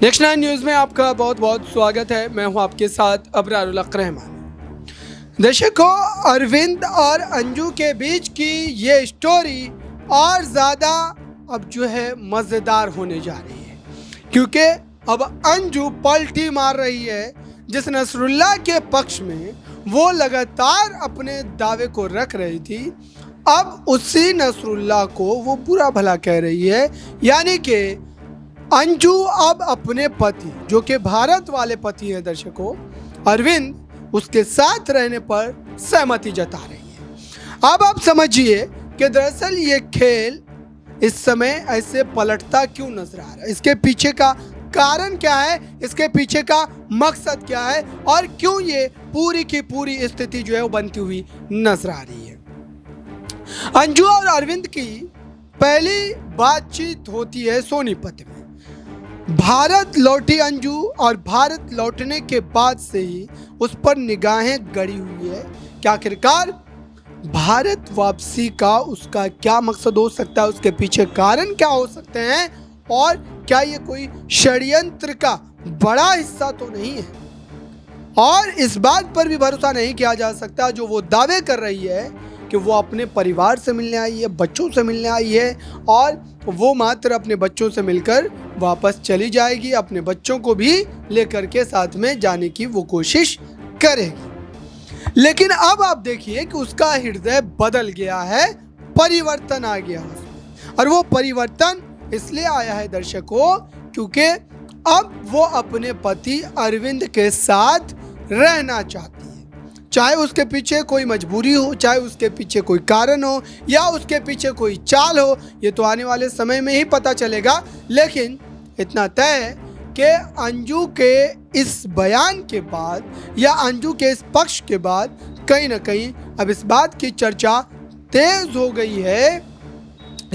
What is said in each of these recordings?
Next 9 news में आपका बहुत बहुत स्वागत है। मैं हूं आपके साथ अबरारुल हक रहमान। दर्शकों, अरविंद और अंजू के बीच की ये स्टोरी और ज़्यादा अब जो है मज़ेदार होने जा रही है, क्योंकि अब अंजू पलटी मार रही है। जिस नसरुल्लाह के पक्ष में वो लगातार अपने दावे को रख रही थी, अब उसी नसरुल्लाह को वो बुरा भला कह रही है। यानी कि अंजू अब अपने पति, जो कि भारत वाले पति हैं दर्शकों, अरविंद, उसके साथ रहने पर सहमति जता रही है। अब आप समझिए कि दरअसल ये खेल इस समय ऐसे पलटता क्यों नजर आ रहा है, इसके पीछे का कारण क्या है, इसके पीछे का मकसद क्या है और क्यों ये पूरी की पूरी स्थिति जो है वो बनती हुई नजर आ रही है। अंजू और अरविंद की पहली बातचीत होती है सोनीपत में। भारत लौटी अंजू और भारत लौटने के बाद से ही उस पर निगाहें गड़ी हुई है कि आखिरकार भारत वापसी का उसका क्या मकसद हो सकता है, उसके पीछे कारण क्या हो सकते हैं और क्या ये कोई षड्यंत्र का बड़ा हिस्सा तो नहीं है। और इस बात पर भी भरोसा नहीं किया जा सकता जो वो दावे कर रही है कि वो अपने परिवार से मिलने आई है, बच्चों से मिलने आई है और वो मात्र अपने बच्चों से मिलकर वापस चली जाएगी, अपने बच्चों को भी लेकर के साथ में जाने की वो कोशिश करेगी। लेकिन अब आप देखिए कि उसका हृदय बदल गया है, परिवर्तन आ गया उसमें। और वो परिवर्तन इसलिए आया है दर्शकों, क्योंकि अब वो अपने पति अरविंद के साथ रहना चाहती है। चाहे उसके पीछे कोई मजबूरी हो, चाहे उसके पीछे कोई कारण हो या उसके पीछे कोई चाल हो, ये तो आने वाले समय में ही पता चलेगा। लेकिन इतना तय है कि अंजू के इस बयान के बाद या अंजू के इस पक्ष के बाद कहीं ना कहीं अब इस बात की चर्चा तेज हो गई है।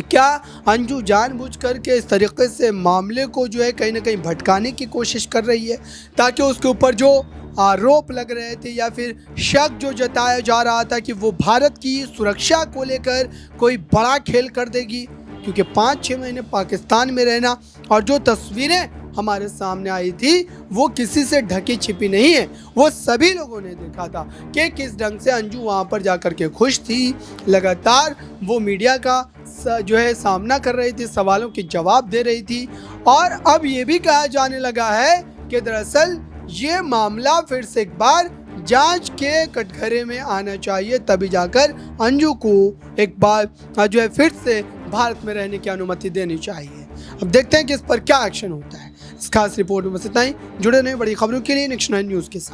क्या अंजू जानबूझकर के इस तरीके से मामले को जो है कहीं ना कहीं भटकाने की कोशिश कर रही है, ताकि उसके ऊपर जो आरोप लग रहे थे या फिर शक जो जताया जा रहा था कि वो भारत की सुरक्षा को लेकर कोई बड़ा खेल कर देगी। क्योंकि 5-6 महीने पाकिस्तान में रहना और जो तस्वीरें हमारे सामने आई थी वो किसी से ढकी छिपी नहीं है, वो सभी लोगों ने देखा था कि किस ढंग से अंजू वहाँ पर जाकर के खुश थी। लगातार वो मीडिया का जो है सामना कर रही थी, सवालों के जवाब दे रही थी। और अब ये भी कहा जाने लगा है कि दरअसल ये मामला फिर से एक बार जांच के कटघरे में आना चाहिए, तभी जाकर अंजू को एक बार जो है फिर से भारत में रहने की अनुमति देनी चाहिए। अब देखते हैं कि इस पर क्या एक्शन होता है। इस खास रिपोर्ट में बस इतना ही। जुड़े रहिए बड़ी खबरों के लिए नेक्स्ट 9 न्यूज़ के साथ।